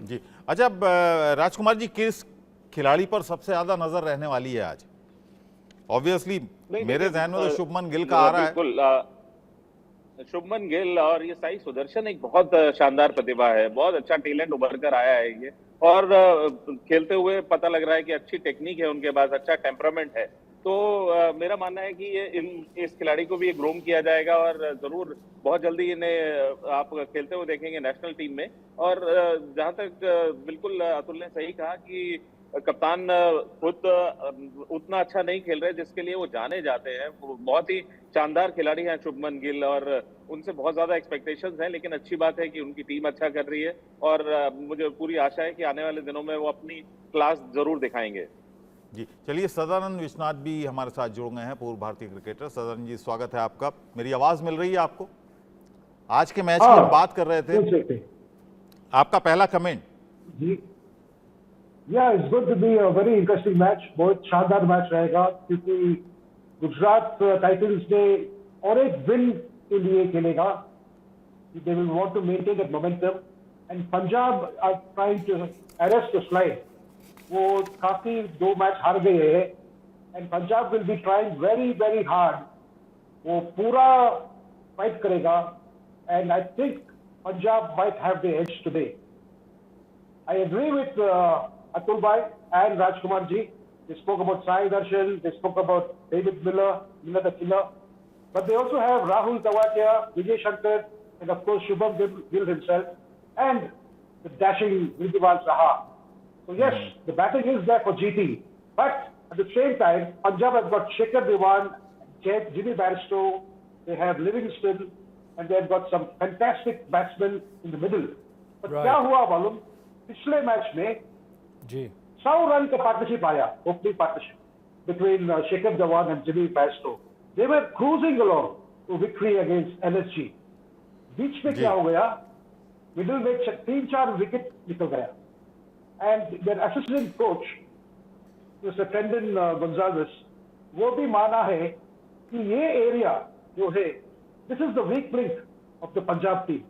जी अच्छा, राजकुमार जी किस खिलाड़ी पर सबसे ज्यादा नजर रहने वाली है आज? ऑब्वियसली मेरे जहन में तो शुभमन गिल का आ रहा है। बिल्कुल, शुभमन गिल और ये साई सुदर्शन एक बहुत शानदार प्रतिभा है, बहुत अच्छा टैलेंट उभर कर आया है ये। और खेलते हुए पता लग रहा है कि अच्छी टेक्निक है उनके पास, अच्छा टेम्परामेंट है। तो मेरा मानना है कि ये इस खिलाड़ी को भी ग्रूम किया जाएगा और जरूर बहुत जल्दी इन्हें आप खेलते हुए देखेंगे नेशनल टीम में। और जहां तक बिल्कुल अतुल ने सही कहा कि कप्तान खुद उतना अच्छा नहीं खेल रहे जिसके लिए वो जाने जाते हैं। वो बहुत ही शानदार खिलाड़ी हैं शुभमन गिल, और उनसे बहुत ज्यादा एक्सपेक्टेशंस हैं, लेकिन अच्छी बात है कि उनकी टीम अच्छा कर रही है। और मुझे पूरी आशा है कि आने वाले दिनों में वो अपनी क्लास जरूर दिखाएंगे। जी चलिए, सदानंद विश्वनाथ भी हमारे साथ जुड़ गए हैं, पूर्व भारतीय क्रिकेटर। सदानंद जी स्वागत है आपका। मेरी आवाज मिल रही है आपको? आज के मैच की हम बात कर रहे थे, आपका पहला कमेंट। जी yeah it's good to be a very interesting match, बहुत शानदार मैच रहेगा, क्योंकि गुजरात टाइटंस ने और एक विन के लिए खेलेगा। They will want to maintain that momentum, and Punjab are trying to arrest the slide. वो काफी 2 मैच हार गए हैं, and Punjab will be trying very very hard. वो पूरा फाइट करेगा, and I think Punjab might have the edge today. I agree with Atul Bhai and Rajkumar ji. They spoke about Sai Darshan, they spoke about David Miller, Miller the Killer. But they also have Rahul Tewatia, Vijay Shankar, and of course Shubham Gill himself, and the dashing Ridwan Saha. So yes, the batting is there for GT. But at the same time, Punjab has got Shikhar Dhawan, Jimmy Bairstow, they have Livingston, and they've got some fantastic batsmen in the middle. But क्या हुआ मालूम? पिछले match में जी 100 run का partnership आया, opening partnership between Shekhar Dhawan and Jimmy Bairstow. They were cruising along to victory against LSG. बीच में क्या हो गया, मिडिल में 3-4 विकेट निकल गया, and their assistant coach mister Tandon Gonsalves, वो भी माना है कि ये एरिया जो है, this is the weak link of the Punjab team,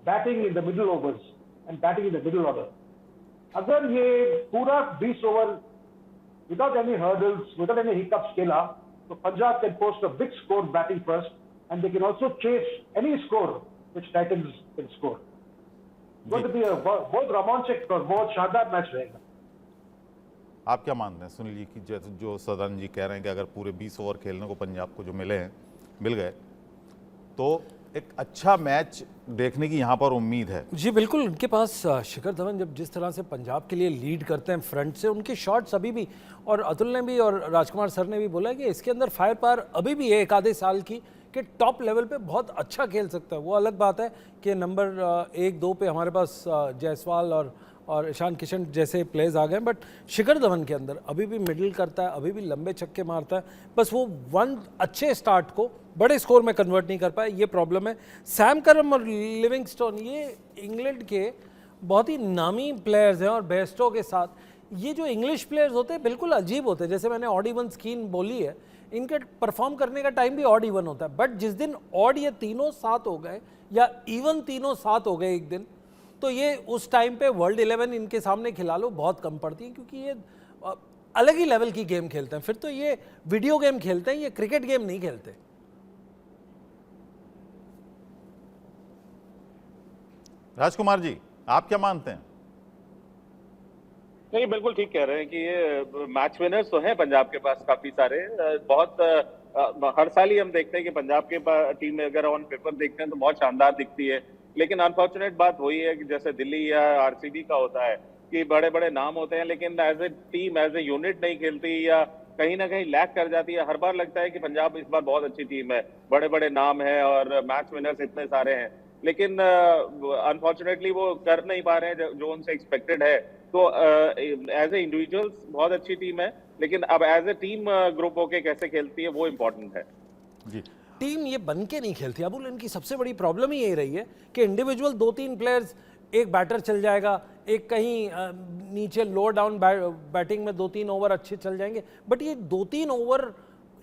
batting in the middle overs and batting in the middle order. अगर ये पूरा 20 over without any hurdles, without any hiccups खेला, तो Punjab can post a big score batting first, and they can also chase any score which Titans can score. Going to be a बहुत रोमांचक और बहुत शानदार मैच रहेगा। आप क्या मानते हैं सुनील जी की, जैसे जो सदानंद जी कह रहे हैं कि अगर पूरे 20 ओवर खेलने को पंजाब को जो मिल गए तो एक अच्छा मैच देखने की यहाँ पर उम्मीद है? जी बिल्कुल, उनके पास शिखर धवन जब जिस तरह से पंजाब के लिए लीड करते हैं फ्रंट से, उनके शॉट्स अभी भी, और अतुल ने भी और राजकुमार सर ने भी बोला कि इसके अंदर फायर पावर अभी भी है एक आधे साल की, कि टॉप लेवल पे बहुत अच्छा खेल सकता है। वो अलग बात है कि नंबर 1-2 पे हमारे पास जायसवाल और ईशान किशन जैसे प्लेयर्स आ गए, बट शिखर धवन के अंदर अभी भी मिडिल करता है, अभी भी लंबे छक्के मारता है, बस वो वन अच्छे स्टार्ट को बड़े स्कोर में कन्वर्ट नहीं कर पाए, ये प्रॉब्लम है। सैम करन और लिविंगस्टोन ये इंग्लैंड के बहुत ही नामी प्लेयर्स हैं, और बेस्टो के साथ ये जो इंग्लिश प्लेयर्स होते हैं बिल्कुल अजीब होते हैं। जैसे मैंने ऑड इवन स्कीम बोली है, इनके परफॉर्म करने का टाइम भी ऑड इवन होता है, बट जिस दिन ऑड ये तीनों साथ हो गए या इवन तीनों साथ हो गए एक दिन, तो ये उस टाइम पे वर्ल्ड 11 इनके सामने खिला लो बहुत कम पड़ती है, क्योंकि ये अलग ही लेवल की गेम खेलते हैं। फिर तो ये वीडियो गेम खेलते हैं, ये क्रिकेट गेम नहीं खेलते। राजकुमार जी आप क्या मानते हैं? नहीं, बिल्कुल ठीक कह रहे हैं कि ये मैच विनर्स तो हैं पंजाब के पास काफी सारे। बहुत हर साल ही हम देखते हैं कि पंजाब के टीम में अगर ऑन पेपर देखते हैं तो बहुत शानदार दिखती है, लेकिन अनफॉर्चुनेट बात वही है कि जैसे दिल्ली या आरसीबी का होता है कि बड़े बड़े नाम होते हैं, लेकिन as a team as a unit नहीं खेलती या कहीं ना कहीं लैक कर जाती है। हर बार लगता है कि पंजाब इस बार बहुत अच्छी टीम है, बड़े बड़े नाम है और मैच विनर्स इतने सारे हैं, लेकिन अनफॉर्चुनेटली वो कर नहीं पा रहे हैं जो उनसे एक्सपेक्टेड है। तो एज ए इंडिविजुअल्स बहुत अच्छी टीम है, लेकिन अब एज ए टीम ग्रुप होके कैसे खेलती है वो इम्पोर्टेंट है। जी टीम ये बन के नहीं खेलती अबुल, इनकी सबसे बड़ी प्रॉब्लम ही यही रही है कि इंडिविजुअल 2-3 प्लेयर्स, एक बैटर चल जाएगा, एक कहीं नीचे लो डाउन बैटिंग में 2-3 ओवर अच्छे चल जाएंगे, बट ये 2-3 ओवर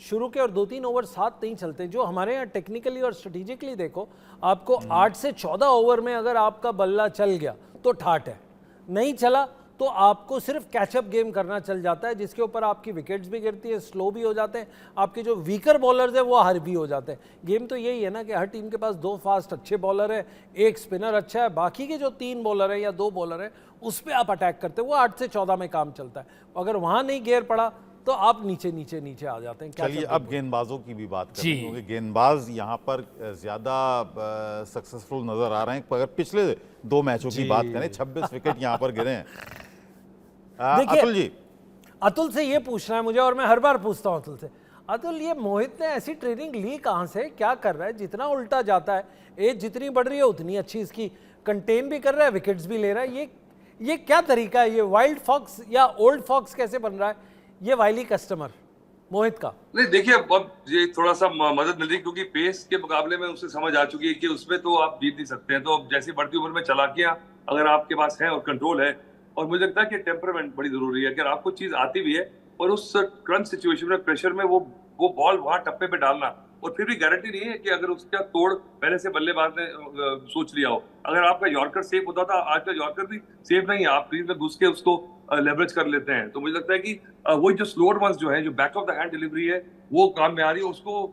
शुरू के और 2-3 ओवर साथ नहीं चलते। जो हमारे यहाँ टेक्निकली और स्ट्रेटेजिकली देखो, आपको 8 से 14 ओवर में अगर आपका बल्ला चल गया तो ठाट है, नहीं चला तो आपको सिर्फ कैचअप गेम करना चल जाता है, जिसके ऊपर आपकी विकेट्स भी गिरती है, स्लो भी हो जाते हैं, आपके जो वीकर बॉलर्स हैं वो हार भी हो जाते हैं। गेम तो यही है ना कि हर टीम के पास 2 फास्ट अच्छे बॉलर है, एक स्पिनर अच्छा है, बाकी के जो 3 बॉलर है या 2 बॉलर है उस पर आप अटैक करते हैं, वो 8 से 14 में काम चलता है। अगर वहां नहीं गेयर पड़ा तो आप नीचे नीचे नीचे आ जाते हैं। चलिए अब गेंदबाजों की भी बात करें, क्योंकि गेंदबाज यहाँ पर ज्यादा सक्सेसफुल नजर आ रहे हैं। अगर पिछले 2 मैचों की बात करें, 26 विकेट यहाँ पर गिरे हैं। अतुल जी, अतुल से ये पूछना है मुझे, और मैं हर बार पूछता हूँ अतुल से, अतुल ये मोहित ने ऐसी ट्रेनिंग ली कहाँ से, क्या कर रहा है? जितना उल्टा जाता है, एज जितनी बढ़ रही है उतनी अच्छी इसकी कंटेन भी कर रहा है, विकेट्स भी ले रहा है। ये क्या तरीका है? ये वाइल्ड फॉक्स या ओल्ड फॉक्स कैसे बन रहा है ये वाइली कस्टमर मोहित का? नहीं देखिए, अब ये थोड़ा सा मदद मिल रही, क्योंकि पेस के मुकाबले में उसे समझ आ चुकी है कि उसमें तो आप जीत नहीं सकते हैं। तो अब जैसी बढ़ती उम्र में चालाकियां अगर आपके पास है और कंट्रोल है, और मुझे लगता है कि टेम्परामेंट बड़ी जरूरी है। अगर आपको चीज आती भी है और उस क्रंच सिचुएशन में, प्रेशर में वो बॉल वहां टप्पे पे डालना, और फिर भी गारंटी नहीं है कि अगर उसका तोड़ पहले से बल्लेबाज ने सोच लिया हो। अगर आपका यॉर्कर सेफ होता था, आज का यॉर्कर भी सेफ नहीं है, आप क्रीज में घुस के उसको लेवरेज कर लेते हैं। तो मुझे लगता है कि वही जो स्लोअर वंस जो है, जो back of the hand delivery है, वो काम में आ रही है। उसको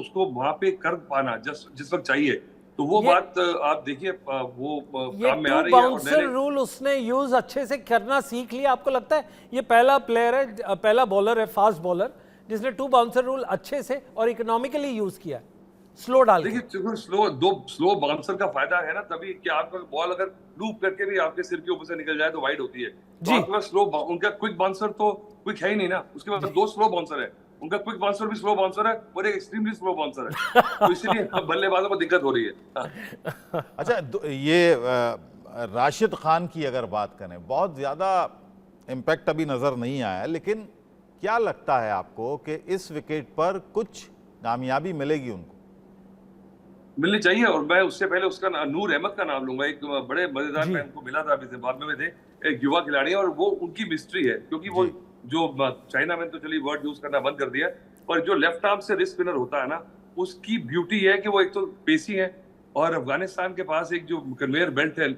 उसको वहां पे कर पाना जिस वक्त चाहिए, तो वो बात आप देखिए वो काम में आ रही है। बाउंसर रूल उसने यूज अच्छे से करना सीख लिया। आपको लगता है ये पहला प्लेयर है, पहला बॉलर है, फास्ट बॉलर, जिसने 2 बाउंसर रूल अच्छे से और इकोनॉमिकली यूज किया, स्लो डाल के? देखिए, स्लो बाउंसर का फायदा है ना तभी कि आपका बॉल अगर लूप करके भी आपके सिर के ऊपर से निकल जाए तो वाइड होती है। तो आपके पास स्लो, उनका क्विक बाउंसर तो क्विक है ही नहीं ना, उसके पास 2 स्लो बाउंसर है। उनका क्विक बाउंसर भी स्लो बाउंसर है और एक एक्सट्रीमली स्लो बाउंसर है, तो इसलिए बल्लेबाजों को दिक्कत हो रही है। अच्छा, ये राशिद खान की अगर बात करें, बहुत ज्यादा इम्पैक्ट अभी नजर नहीं आया, लेकिन क्या लगता है आपको कि इस विकेट पर कुछ कामयाबी मिलेगी उनको? मिलनी चाहिए, और मैं उससे पहले उसका नूर अहमद का नाम लूंगा। एक बड़े मजेदार, मैं उनको मिला था अभी जिम्बाब्वे में थे, एक युवा खिलाड़ी है, और वो उनकी मिस्ट्री है, क्योंकि वो जो चाइना में तो चलिए वर्ड यूज करना बंद कर दिया, पर जो लेफ्ट आर्म से रिस्ट स्पिनर होता है ना, उसकी ब्यूटी है कि वो एक तो पेसी है, और अफगानिस्तान के पास एक जो कन्वेयर बेल्ट है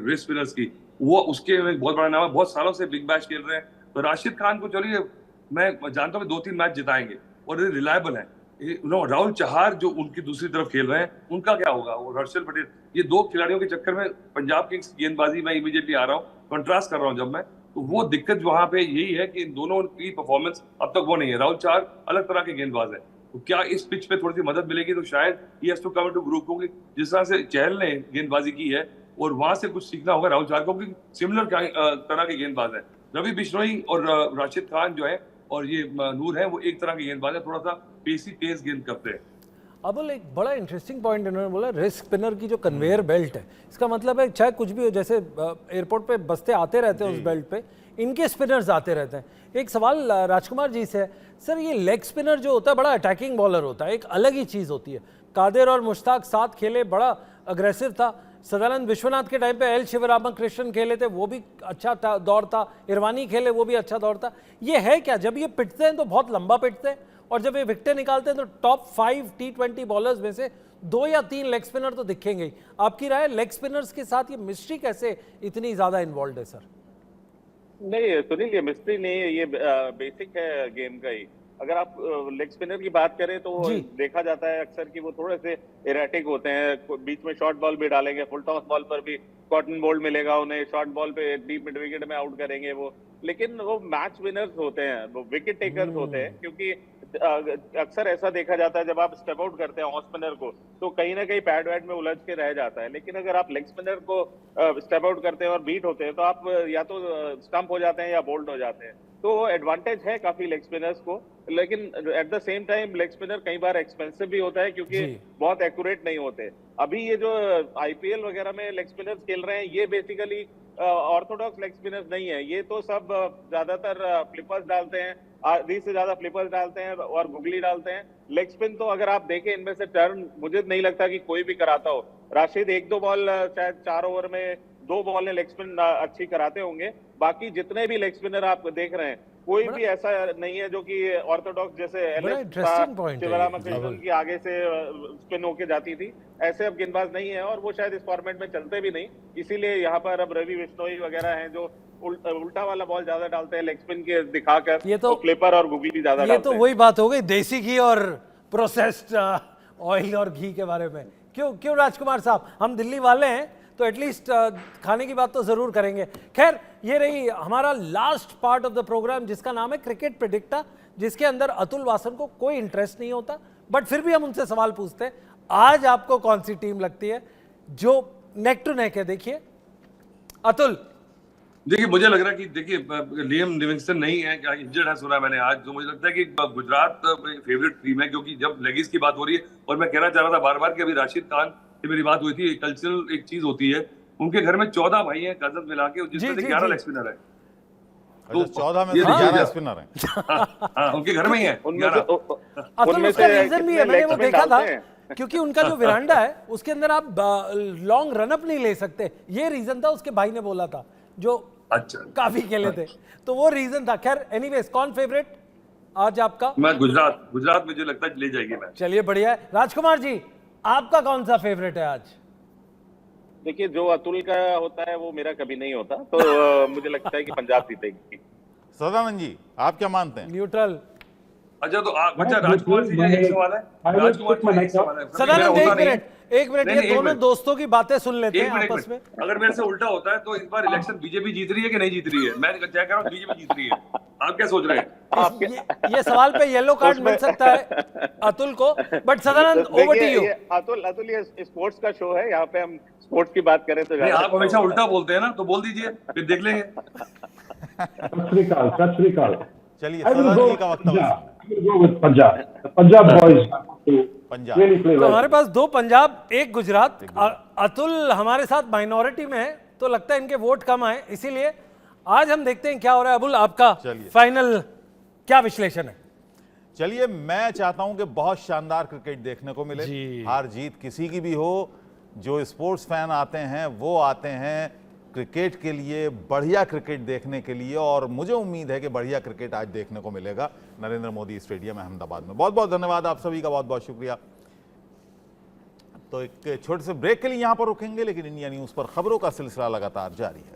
रिस्ट स्पिनर्स की, वो उसके एक बहुत बड़ा नाम है, बहुत सालों से बिग बैश खेल रहे हैं। तो राशिद खान को चलिए मैं जानता हूँ 2-3 मैच जिताएंगे, और ये रिलायबल है। राहुल चहार जो उनकी दूसरी तरफ खेल रहे हैं, उनका क्या होगा? और हर्षल पटेल, ये 2 खिलाड़ियों के चक्कर में पंजाब किंग्स की गेंदबाजी में इमीडिएटली आ रहा हूँ, कंट्रास्ट कर रहा हूँ जब मैं, तो वो दिक्कत वहां पे यही है कि इन दोनों की परफॉर्मेंस अब तक वो नहीं है। राहुल चहार अलग तरह के गेंदबाज है, तो क्या इस पिच पे थोड़ी सी मदद मिलेगी? तो शायद he has to come into group, क्योंकि जिस तरह से चहल ने गेंदबाजी की है, और वहां से कुछ सीखना होगा राहुल चहार को, क्योंकि सिमिलर तरह के गेंदबाज है। रवि बिश्नोई और राशिद खान जो है और ये नूर है, वो एक तरह के गेंदबाज है, थोड़ा सा पेसी तेज गेंद करते हैं। अब एक बड़ा इंटरेस्टिंग पॉइंट इन्होंने बोला, रिस्क स्पिनर की जो कन्वेयर बेल्ट है, इसका मतलब है चाहे कुछ भी हो, जैसे एयरपोर्ट पे बस्ते आते रहते हैं उस बेल्ट पे, इनके स्पिनर्स आते रहते हैं। एक सवाल राजकुमार जी से है, सर ये लेग स्पिनर जो होता है बड़ा अटैकिंग बॉलर होता है, एक अलग ही चीज़ होती है। कादिर और मुश्ताक साथ खेले, बड़ा अग्रेसिव था। सदानंद विश्वनाथ के टाइम पे एल शिवरामकृष्णन खेले थे, वो भी अच्छा दौर था। इरवानी खेले, वो भी अच्छा दौर था। ये है क्या, जब ये पिटते हैं तो बहुत लंबा पिटते हैं, और जब ये विकेटें निकालते हैं तो टॉप 5 T20 बॉलर्स में से 2 या 3 लेग स्पिनर तो दिखेंगे ही। आपकी राय, लेग स्पिनर्स के साथ ये मिस्ट्री कैसे इतनी ज्यादा इन्वॉल्व है सर? नहीं सुनील, ये मिस्ट्री नहीं है, ये बेसिक है गेम का ही। अगर आप लेग स्पिनर की बात करें तो देखा जाता है अक्सर कि वो थोड़े से इरेटिक होते हैं, बीच में शॉर्ट बॉल भी डालेंगे, फुल टॉस बॉल पर भी कॉटन बोल्ड मिलेगा उन्हें, शॉर्ट बॉल पे डीप मिड विकेट में आउट करेंगे वो, लेकिन वो मैच विनर्स होते हैं, वो विकेट टेकर्स होते हैं। क्योंकि अक्सर ऐसा देखा जाता है जब आप स्टेप आउट करते हैं ऑफ स्पिनर को, तो कहीं ना कहीं पैड वैड में उलझ के रह जाता है, लेकिन अगर आप लेग स्पिनर को स्टेप आउट करते हैं और बीट होते हैं तो आप या तो स्टंप हो जाते हैं या बोल्ड हो जाते हैं। तो एडवांटेज है काफी लेग स्पिनर्स को, लेकिन at the same time leg spinner कई बार एक्सपेंसिव भी होता है क्योंकि बहुत एक्यूरेट नहीं होते। अभी ये जो आईपीएल वगैरह में लेग स्पिनर्स खेल रहे हैं, ये बेसिकली ऑर्थोडॉक्स लेग स्पिनर्स नहीं है, ये तो सब ज्यादातर फ्लिपर्स डालते हैं, आधी से ज्यादा फ्लिपर्स डालते हैं और गुगली डालते हैं। लेग स्पिन तो अगर आप देखें इनमें से टर्न मुझे नहीं लगता कि कोई भी कराता हो। राशिद 1-2 बॉल शायद 4 ओवर में 2 बॉल ने लेग स्पिन अच्छी कराते होंगे, बाकी जितने भी लेग स्पिनर आप देख रहे हैं कोई भी ऐसा नहीं है जो कि ऑर्थोडॉक्स जैसे बड़ा एलएस interesting point है ये, शिवरामकृष्णन बिल्कुल। की आगे से स्पिन होके जाती थी, ऐसे अब गेंदबाज नहीं है और वो शायद इस फॉर्मेट में चलते भी नहीं। इसीलिए यहाँ पर अब रवि बिश्नोई वगैरह हैं जो उल्टा वाला बॉल ज्यादा डालते हैं, लेग स्पिन के दिखाकर, ये तो फ्लिपर और गुगली ज्यादा ये डालते तो हैं। वही बात हो गई देसी घी और प्रोसेस्ड ऑयल और घी के बारे में। क्यों क्यों राजकुमार साहब, हम दिल्ली वाले हैं तो एटलीस्ट खाने की बात तो जरूर करेंगे। खैर, ये रही हमारा last part of the programme जिसका नाम है क्रिकेट प्रेडिक्टर, जिसके अंदर अतुल वासन को कोई इंटरेस्ट नहीं होता, बट फिर भी हम उनसे सवाल पूछते हैं। आज आपको कौन सी टीम लगती है जो नेक टू नेक है? देखिए अतुल। देखिए, मुझे लग रहा है कि देखिए लियम लिविंगस्टन नहीं है, इंजर्ड है सुना मैंने आज, तो मुझे लगता है कि गुजरात फेवरेट टीम है, क्योंकि जब लेगीज की बात हो रही है, और मैं कहना चाह रहा था बार बार कि अभी राशिद खान से मेरी बात हुई थी, कल्चरल एक चीज होती है, उनके घर में 14 भाई हैं कजन मिला के, जिसमें से 11 लेग स्पिनर है। अच्छा, 14 में ये से देखिए 11 क्या- स्पिनर हैं। हाँ, उनके घर में ही है उनमें से 11। अतुल, उनमें उसका से रीजन भी कितने है, मैंने लेग वो स्पिन देखा था, डालते हैं? क्योंकि उनका जो विरांडा है उसके अंदर आप लॉन्ग रनअप नहीं ले सकते, ये रीजन था। उसके भाई ने बोला था, जो अच्छा, काफी खेले थे, तो वो रीजन था। खैर एनीवेज, कौन फेवरेट आज आपका? मैं गुजरात मुझे लगता है ले जाएगी मैच। चलिए बढ़िया है। राजकुमार जी, आपका कौन सा फेवरेट है आज? देखिए, जो अतुल का होता है वो मेरा कभी नहीं होता, तो मुझे लगता है कि पंजाब जीतेगी। सदानंद जी, आप क्या मानते हैं? न्यूट्रल। अच्छा, तो अच्छा राजकुमार जी एक सवाल है, राजकुमार जी एक सवाल है। कभी मेरा सदानंद, होता एक नहीं है। मिनट, एक मिनट, नहीं, ये नहीं, एक दोनों मिनट। दोस्तों की बातें सुन लेते एक हैं मिनट, आपस में। अगर मेरे से उल्टा होता है तो इस बार इलेक्शन बीजेपी जीत रही है कि नहीं जीत रही है? मैं क्या कह रहा हूँ, बीजेपी जीत रही है। आप क्या सोच रहे हैं? ये सवाल पे येलो कार्ड मिल सकता है अतुल को, बट सदानंद ओवर टू देखिए, यू। ये अतुल ये स्पोर्ट्स का शो है, यहाँ पे हम स्पोर्ट्स की बात करें तो नहीं, ज्यादा आप हमेशा उल्टा बोलते हैं ना, तो बोल दीजिए, फिर देख लेंगे। सत श्री अकाल, सत श्री अकाल। चलिए, I will सदानंद go जी का with वक्तव्य। Punjab. I will go with Punjab. The Punjab boys to Punjab. really play तो well. हमारे पास 2 पंजाब, 1 गुजरात। अतुल हमारे साथ माइनॉरिटी में है, तो लगता है इनके वोट कम आए, इसीलिए आज हम देखते हैं क्या हो रहा है। अबुल, आपका चलिए। फाइनल क्या विश्लेषण है? चलिए, मैं चाहता हूं कि बहुत शानदार क्रिकेट देखने को मिले। जी। हार जीत किसी की भी हो, जो स्पोर्ट्स फैन आते हैं वो आते हैं क्रिकेट के लिए, बढ़िया क्रिकेट देखने के लिए, और मुझे उम्मीद है कि बढ़िया क्रिकेट आज देखने को मिलेगा नरेंद्र मोदी स्टेडियम अहमदाबाद में। बहुत बहुत धन्यवाद आप सभी का, बहुत बहुत शुक्रिया। तो एक छोटे से ब्रेक के लिए यहां पर रुकेंगे, लेकिन इंडिया न्यूज पर खबरों का सिलसिला लगातार जारी है।